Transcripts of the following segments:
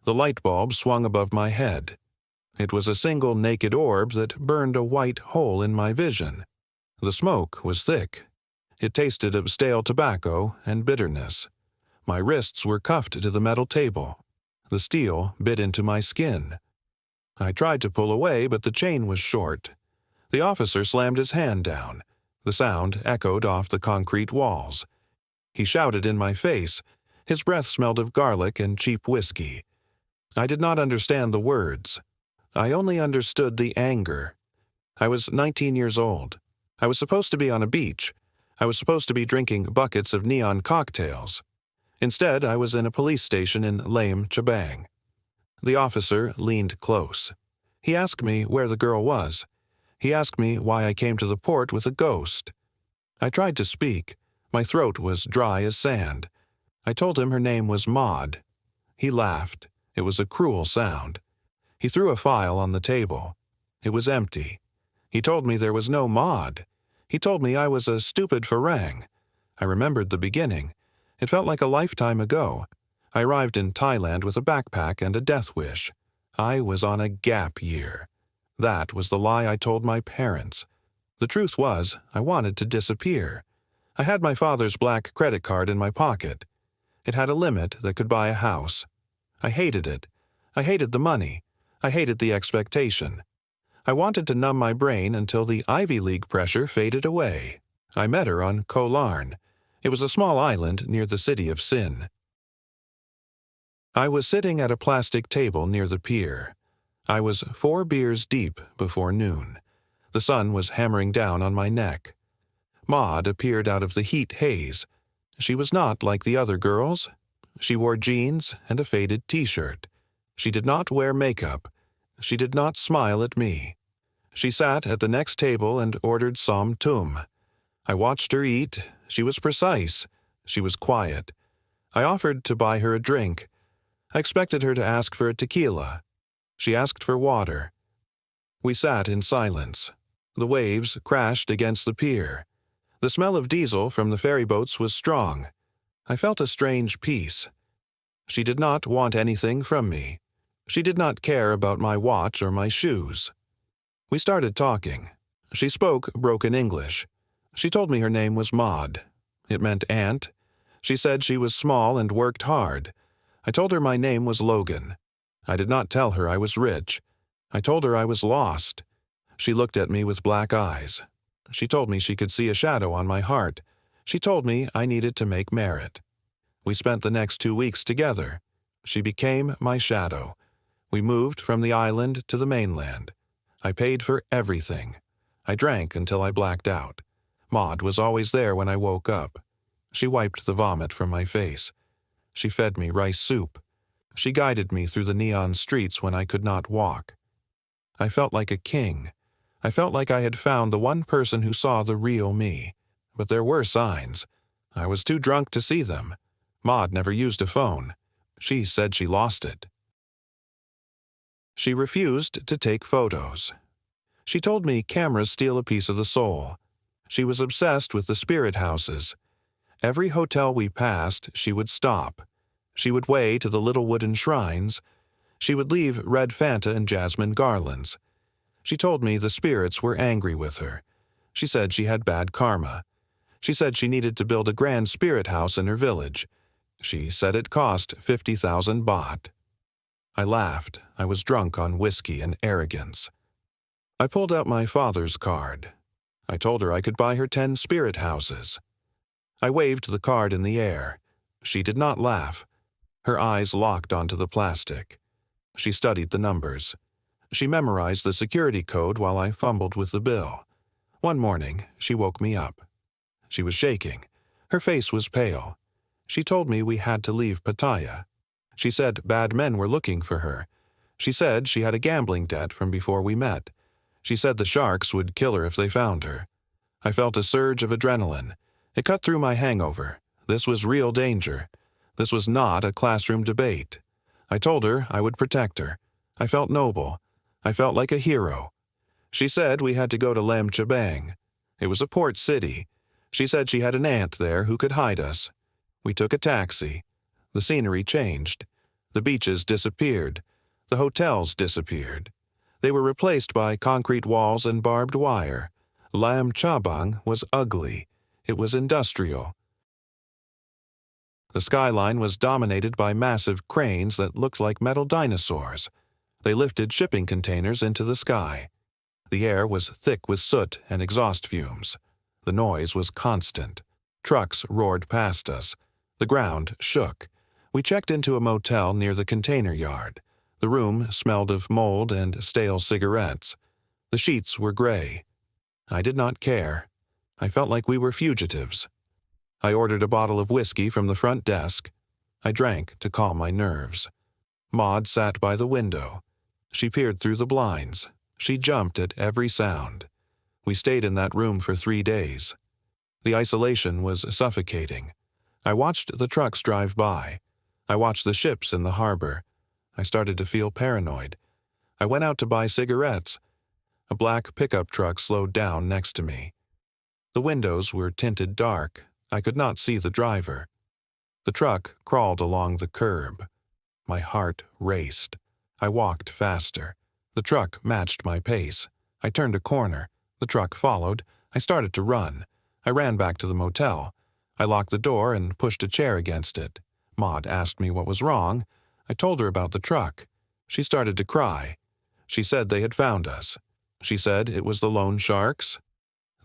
The light bulb swung above my head. It was a single naked orb that burned a white hole in my vision. The smoke was thick. It tasted of stale tobacco and bitterness. My wrists were cuffed to the metal table. The steel bit into my skin. I tried to pull away, but the chain was short. The officer slammed his hand down. The sound echoed off the concrete walls. He shouted in my face. His breath smelled of garlic and cheap whiskey. I did not understand the words. I only understood the anger. I was 19 years old. I was supposed to be on a beach. I was supposed to be drinking buckets of neon cocktails. Instead, I was in a police station in Lame Chabang. The officer leaned close. He asked me where the girl was. He asked me why I came to the port with a ghost. I tried to speak. My throat was dry as sand. I told him her name was Maude. He laughed. It was a cruel sound. He threw a file on the table. It was empty. He told me there was no Maude. He told me I was a stupid farang. I remembered the beginning. It felt like a lifetime ago. I arrived in Thailand with a backpack and a death wish. I was on a gap year. That was the lie I told my parents. The truth was, I wanted to disappear. I had my father's black credit card in my pocket. It had a limit that could buy a house. I hated it. I hated the money. I hated the expectation. I wanted to numb my brain until the Ivy League pressure faded away. I met her on Koh Larn. It was a small island near the city of Sin. I was sitting at a plastic table near the pier. I was 4 beers deep before noon. The sun was hammering down on my neck. Maude appeared out of the heat haze. She was not like the other girls. She wore jeans and a faded t-shirt. She did not wear makeup. She did not smile at me. She sat at the next table and ordered som tum. I watched her eat. She was precise. She was quiet. I offered to buy her a drink. I expected her to ask for a tequila. She asked for water. We sat in silence. The waves crashed against the pier. The smell of diesel from the ferry boats was strong. I felt a strange peace. She did not want anything from me. She did not care about my watch or my shoes. We started talking. She spoke broken English. She told me her name was Maude. It meant aunt. She said she was small and worked hard. I told her my name was Logan. I did not tell her I was rich. I told her I was lost. She looked at me with black eyes. She told me she could see a shadow on my heart. She told me I needed to make merit. We spent the next 2 weeks together. She became my shadow. We moved from the island to the mainland. I paid for everything. I drank until I blacked out. Maude was always there when I woke up. She wiped the vomit from my face. She fed me rice soup. She guided me through the neon streets when I could not walk. I felt like a king. I felt like I had found the one person who saw the real me. But there were signs. I was too drunk to see them. Maude never used a phone. She said she lost it. She refused to take photos. She told me cameras steal a piece of the soul. She was obsessed with the spirit houses. Every hotel we passed, she would stop. She would weigh to the little wooden shrines. She would leave red Fanta and jasmine garlands. She told me the spirits were angry with her. She said she had bad karma. She said she needed to build a grand spirit house in her village. She said it cost 50,000 baht. I laughed. I was drunk on whiskey and arrogance. I pulled out my father's card. I told her I could buy her 10 spirit houses. I waved the card in the air. She did not laugh. Her eyes locked onto the plastic. She studied the numbers. She memorized the security code while I fumbled with the bill. One morning, she woke me up. She was shaking. Her face was pale. She told me we had to leave Pattaya. She said bad men were looking for her. She said she had a gambling debt from before we met. She said the sharks would kill her if they found her. I felt a surge of adrenaline. It cut through my hangover. This was real danger. This was not a classroom debate. I told her I would protect her. I felt noble. I felt like a hero. She said we had to go to Lem Chabang. It was a port city. She said she had an aunt there who could hide us. We took a taxi. The scenery changed. The beaches disappeared. The hotels disappeared. They were replaced by concrete walls and barbed wire. Lam Chabang was ugly. It was industrial. The skyline was dominated by massive cranes that looked like metal dinosaurs. They lifted shipping containers into the sky. The air was thick with soot and exhaust fumes. The noise was constant. Trucks roared past us. The ground shook. We checked into a motel near the container yard. The room smelled of mold and stale cigarettes. The sheets were gray. I did not care. I felt like we were fugitives. I ordered a bottle of whiskey from the front desk. I drank to calm my nerves. Maude sat by the window. She peered through the blinds. She jumped at every sound. We stayed in that room for 3 days. The isolation was suffocating. I watched the trucks drive by. I watched the ships in the harbor. I started to feel paranoid. I went out to buy cigarettes. A black pickup truck slowed down next to me. The windows were tinted dark. I could not see the driver. The truck crawled along the curb. My heart raced. I walked faster. The truck matched my pace. I turned a corner. The truck followed. I started to run. I ran back to the motel. I locked the door and pushed a chair against it. Maude asked me what was wrong. I told her about the truck. She started to cry. She said they had found us. She said it was the loan sharks.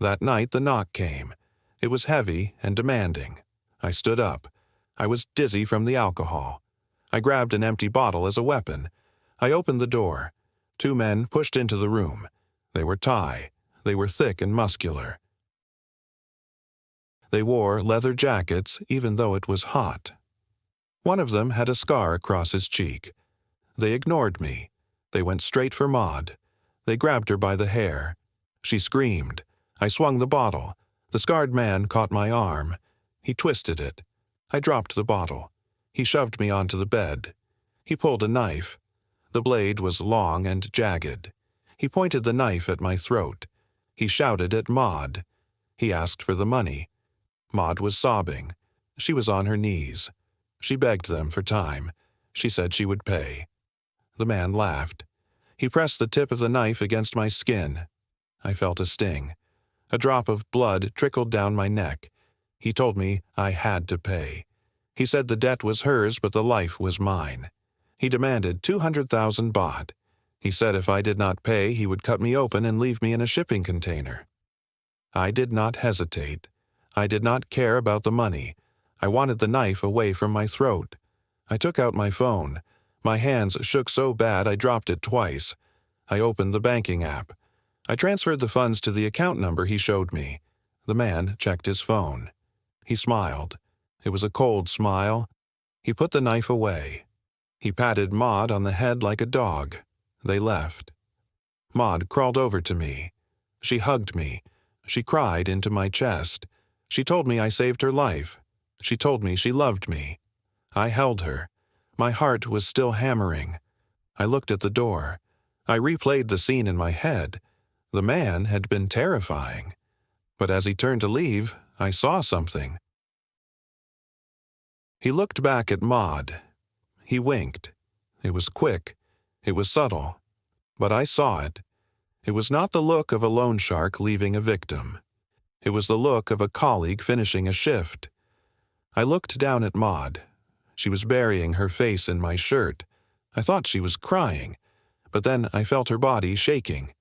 That night the knock came. It was heavy and demanding. I stood up. I was dizzy from the alcohol. I grabbed an empty bottle as a weapon. I opened the door. 2 men pushed into the room. They were Thai. They were thick and muscular. They wore leather jackets even though it was hot. One of them had a scar across his cheek. They ignored me. They went straight for Maude. They grabbed her by the hair. She screamed. I swung the bottle. The scarred man caught my arm. He twisted it. I dropped the bottle. He shoved me onto the bed. He pulled a knife. The blade was long and jagged. He pointed the knife at my throat. He shouted at Maude. He asked for the money. Maude was sobbing. She was on her knees. She begged them for time. She said she would pay. The man laughed. He pressed the tip of the knife against my skin. I felt a sting. A drop of blood trickled down my neck. He told me I had to pay. He said the debt was hers, but the life was mine. He demanded 200,000 baht. He said if I did not pay, he would cut me open and leave me in a shipping container. I did not hesitate. I did not care about the money. I wanted the knife away from my throat. I took out my phone. My hands shook so bad I dropped it twice. I opened the banking app. I transferred the funds to the account number he showed me. The man checked his phone. He smiled. It was a cold smile. He put the knife away. He patted Maude on the head like a dog. They left. Maude crawled over to me. She hugged me. She cried into my chest. She told me I saved her life. She told me she loved me. I held her. My heart was still hammering. I looked at the door. I replayed the scene in my head. The man had been terrifying. But as he turned to leave, I saw something. He looked back at Maude. He winked. It was quick. It was subtle. But I saw it. It was not the look of a loan shark leaving a victim. It was the look of a colleague finishing a shift. I looked down at Maude. She was burying her face in my shirt. I thought she was crying, but then I felt her body shaking.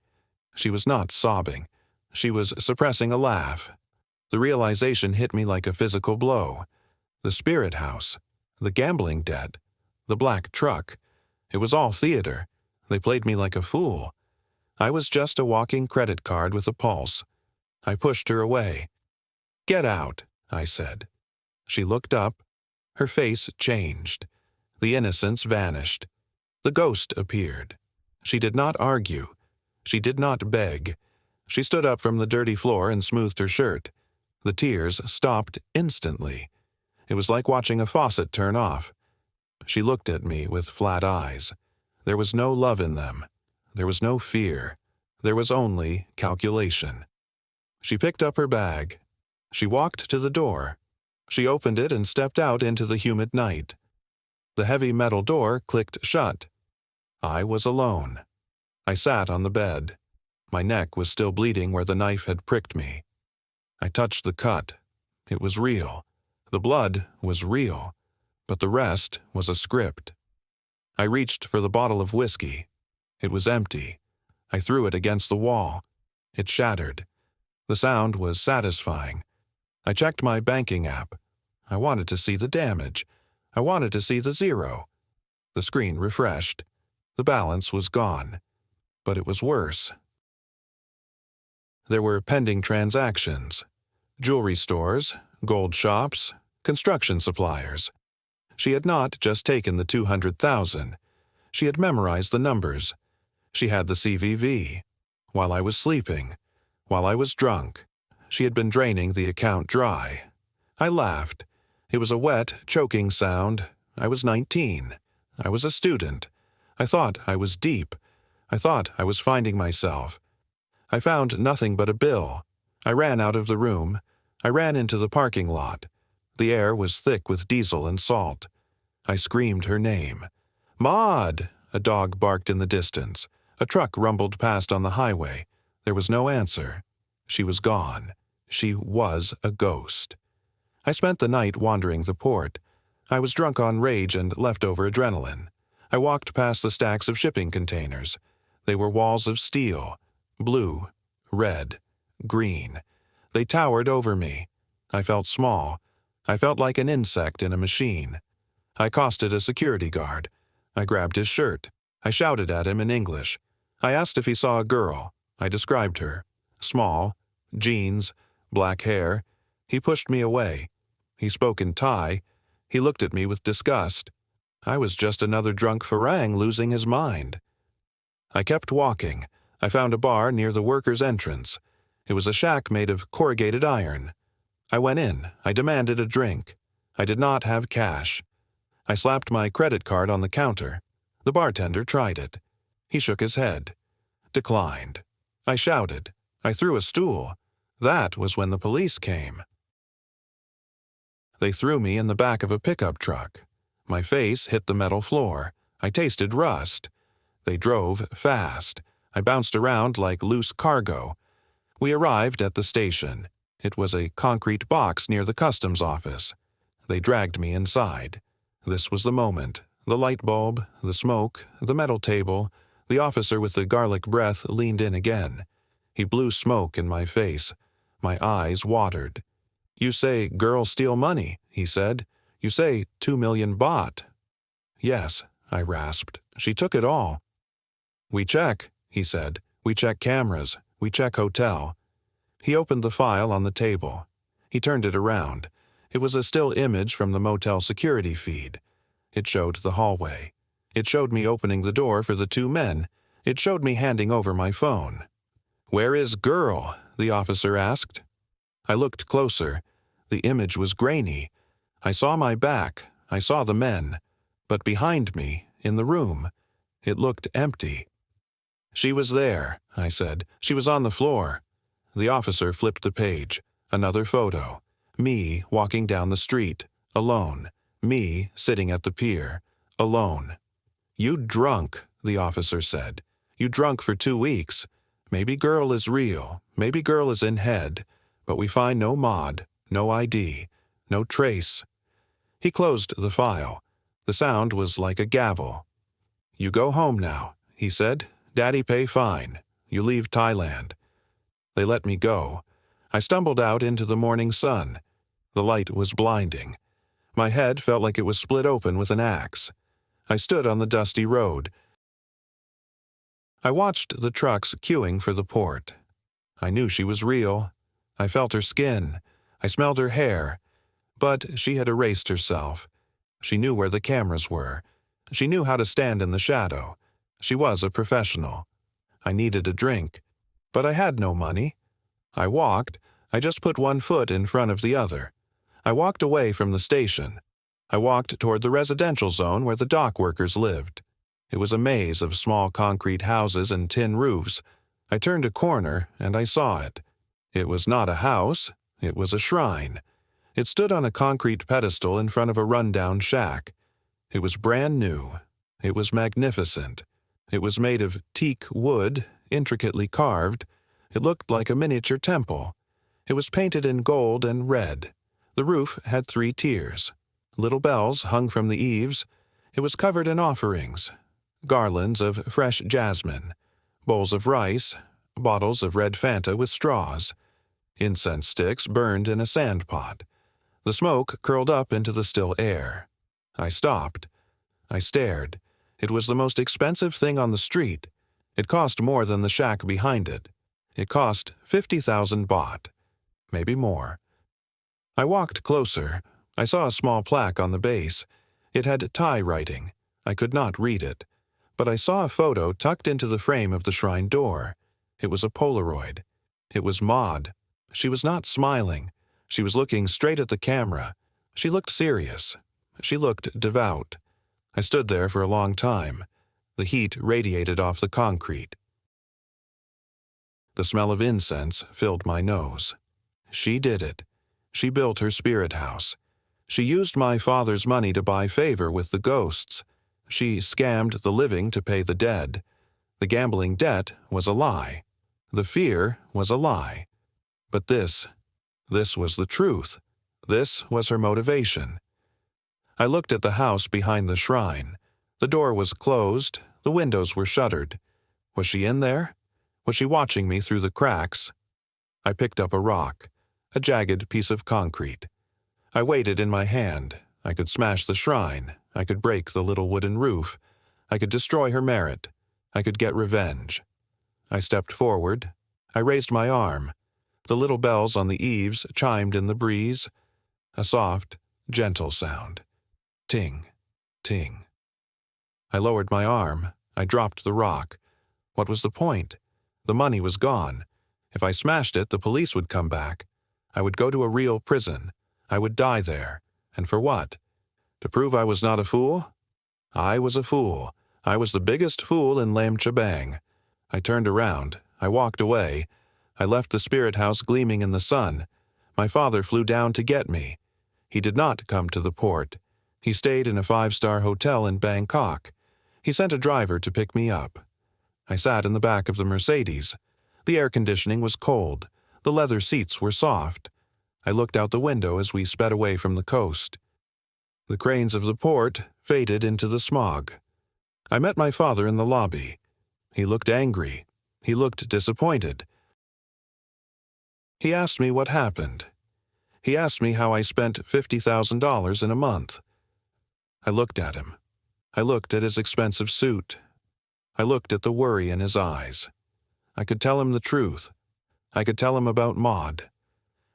She was not sobbing. She was suppressing a laugh. The realization hit me like a physical blow. The spirit house, the gambling debt, the black truck. It was all theater. They played me like a fool. I was just a walking credit card with a pulse. I pushed her away. "Get out," I said. She looked up. Her face changed. The innocence vanished. The ghost appeared. She did not argue. She did not beg. She stood up from the dirty floor and smoothed her shirt. The tears stopped instantly. It was like watching a faucet turn off. She looked at me with flat eyes. There was no love in them. There was no fear. There was only calculation. She picked up her bag. She walked to the door. She opened it and stepped out into the humid night. The heavy metal door clicked shut. I was alone. I sat on the bed. My neck was still bleeding where the knife had pricked me. I touched the cut. It was real. The blood was real. But the rest was a script. I reached for the bottle of whiskey. It was empty. I threw it against the wall. It shattered. The sound was satisfying. I checked my banking app. I wanted to see the damage. I wanted to see the zero. The screen refreshed. The balance was gone. But it was worse. There were pending transactions. Jewelry stores, gold shops, construction suppliers. She had not just taken the 200,000. She had memorized the numbers. She had the CVV. While I was sleeping. While I was drunk. She had been draining the account dry. I laughed. It was a wet, choking sound. I was 19. I was a student. I thought I was deep. I thought I was finding myself. I found nothing but a bill. I ran out of the room. I ran into the parking lot. The air was thick with diesel and salt. I screamed her name. "Maude!" A dog barked in the distance. A truck rumbled past on the highway. There was no answer. She was gone. She was a ghost. I spent the night wandering the port. I was drunk on rage and leftover adrenaline. I walked past the stacks of shipping containers. They were walls of steel. Blue, red, green. They towered over me. I felt small. I felt like an insect in a machine. I accosted a security guard. I grabbed his shirt. I shouted at him in English. I asked if he saw a girl. I described her. Small, jeans, black hair. He pushed me away. He spoke in Thai. He looked at me with disgust. I was just another drunk Farang losing his mind. I kept walking. I found a bar near the workers' entrance. It was a shack made of corrugated iron. I went in. I demanded a drink. I did not have cash. I slapped my credit card on the counter. The bartender tried it. He shook his head. Declined. I shouted. I threw a stool. That was when the police came. They threw me in the back of a pickup truck. My face hit the metal floor. I tasted rust. They drove fast. I bounced around like loose cargo. We arrived at the station. It was a concrete box near the customs office. They dragged me inside. This was the moment. The light bulb, the smoke, the metal table. The officer with the garlic breath leaned in again. He blew smoke in my face. My eyes watered. "You say girls steal money," he said. "You say 2 million baht." "Yes," I rasped. "She took it all." "We check," he said. "We check cameras. We check hotel." He opened the file on the table. He turned it around. It was a still image from the motel security feed. It showed the hallway. It showed me opening the door for the two men. It showed me handing over my phone. "Where is girl?" the officer asked. I looked closer. The image was grainy. I saw my back. I saw the men. But behind me, in the room, it looked empty. "She was there," I said. "She was on the floor." The officer flipped the page. Another photo. Me walking down the street, alone. Me sitting at the pier, alone. "You drunk," the officer said. "You drunk for 2 weeks. Maybe girl is real. Maybe girl is in head. But we find no mod, no ID, no trace." He closed the file. The sound was like a gavel. "You go home now," he said. "Daddy pay fine. You leave Thailand." They let me go. I stumbled out into the morning sun. The light was blinding. My head felt like it was split open with an axe. I stood on the dusty road. I watched the trucks queuing for the port. I knew she was real. I felt her skin. I smelled her hair. But she had erased herself. She knew where the cameras were. She knew how to stand in the shadow. She was a professional. I needed a drink. But I had no money. I walked. I just put one foot in front of the other. I walked away from the station. I walked toward the residential zone where the dock workers lived. It was a maze of small concrete houses and tin roofs. I turned a corner and I saw it. It was not a house. It was a shrine. It stood on a concrete pedestal in front of a rundown shack. It was brand new. It was magnificent. It was made of teak wood, intricately carved. It looked like a miniature temple. It was painted in gold and red. The roof had 3 tiers. Little bells hung from the eaves. It was covered in offerings, garlands of fresh jasmine, bowls of rice, bottles of red Fanta with straws. Incense sticks burned in a sand pot. The smoke curled up into the still air. I stopped. I stared. It was the most expensive thing on the street. It cost more than the shack behind it. It cost 50,000 baht. Maybe more. I walked closer. I saw a small plaque on the base. It had Thai writing. I could not read it. But I saw a photo tucked into the frame of the shrine door. It was a Polaroid. It was Maude. She was not smiling. She was looking straight at the camera. She looked serious. She looked devout. I stood there for a long time. The heat radiated off the concrete. The smell of incense filled my nose. She did it. She built her spirit house. She used my father's money to buy favor with the ghosts. She scammed the living to pay the dead. The gambling debt was a lie. The fear was a lie. But this was the truth. This was her motivation. I looked at the house behind the shrine. The door was closed. The windows were shuttered. Was she in there? Was she watching me through the cracks? I picked up a rock, a jagged piece of concrete. I weighed it in my hand. I could smash the shrine. I could break the little wooden roof. I could destroy her merit. I could get revenge. I stepped forward. I raised my arm. The little bells on the eaves chimed in the breeze. A soft, gentle sound. Ting, ting. I lowered my arm. I dropped the rock. What was the point? The money was gone. If I smashed it, the police would come back. I would go to a real prison. I would die there. And for what? To prove I was not a fool? I was a fool. I was the biggest fool in Lam Chabang. I turned around. I walked away. I left the spirit house gleaming in the sun. My father flew down to get me. He did not come to the port. He stayed in a 5-star hotel in Bangkok. He sent a driver to pick me up. I sat in the back of the Mercedes. The air conditioning was cold. The leather seats were soft. I looked out the window as we sped away from the coast. The cranes of the port faded into the smog. I met my father in the lobby. He looked angry. He looked disappointed. He asked me what happened. He asked me how I spent $50,000 in a month. I looked at him. I looked at his expensive suit. I looked at the worry in his eyes. I could tell him the truth. I could tell him about Maude.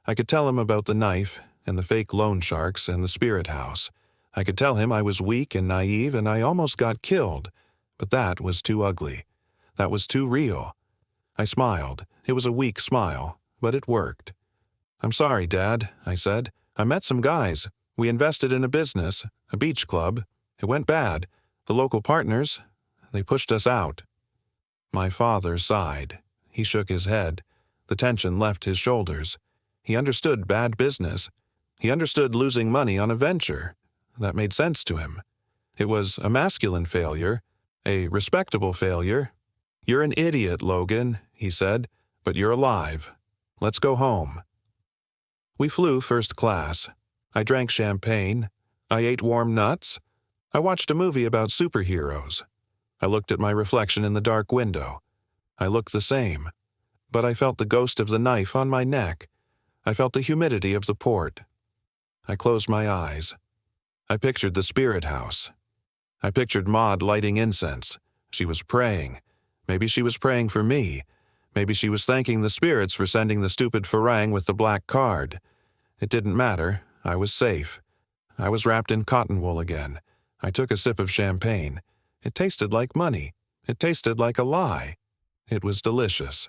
I could tell him about the knife and the fake loan sharks and the spirit house. I could tell him I was weak and naive and I almost got killed, but that was too ugly. That was too real. I smiled. It was a weak smile, but it worked. "I'm sorry, Dad," I said. "I met some guys. We invested in a business, a beach club. It went bad. The local partners, they pushed us out." My father sighed. He shook his head. The tension left his shoulders. He understood bad business. He understood losing money on a venture. That made sense to him. It was a masculine failure, a respectable failure. "You're an idiot, Logan," he said, "but you're alive. Let's go home." We flew first class. I drank champagne. I ate warm nuts. I watched a movie about superheroes. I looked at my reflection in the dark window. I looked the same, but I felt the ghost of the knife on my neck. I felt the humidity of the port. I closed my eyes. I pictured the spirit house. I pictured Maude lighting incense. She was praying. Maybe she was praying for me. Maybe she was thanking the spirits for sending the stupid farang with the black card. It didn't matter. I was safe. I was wrapped in cotton wool again. I took a sip of champagne. It tasted like money. It tasted like a lie. It was delicious.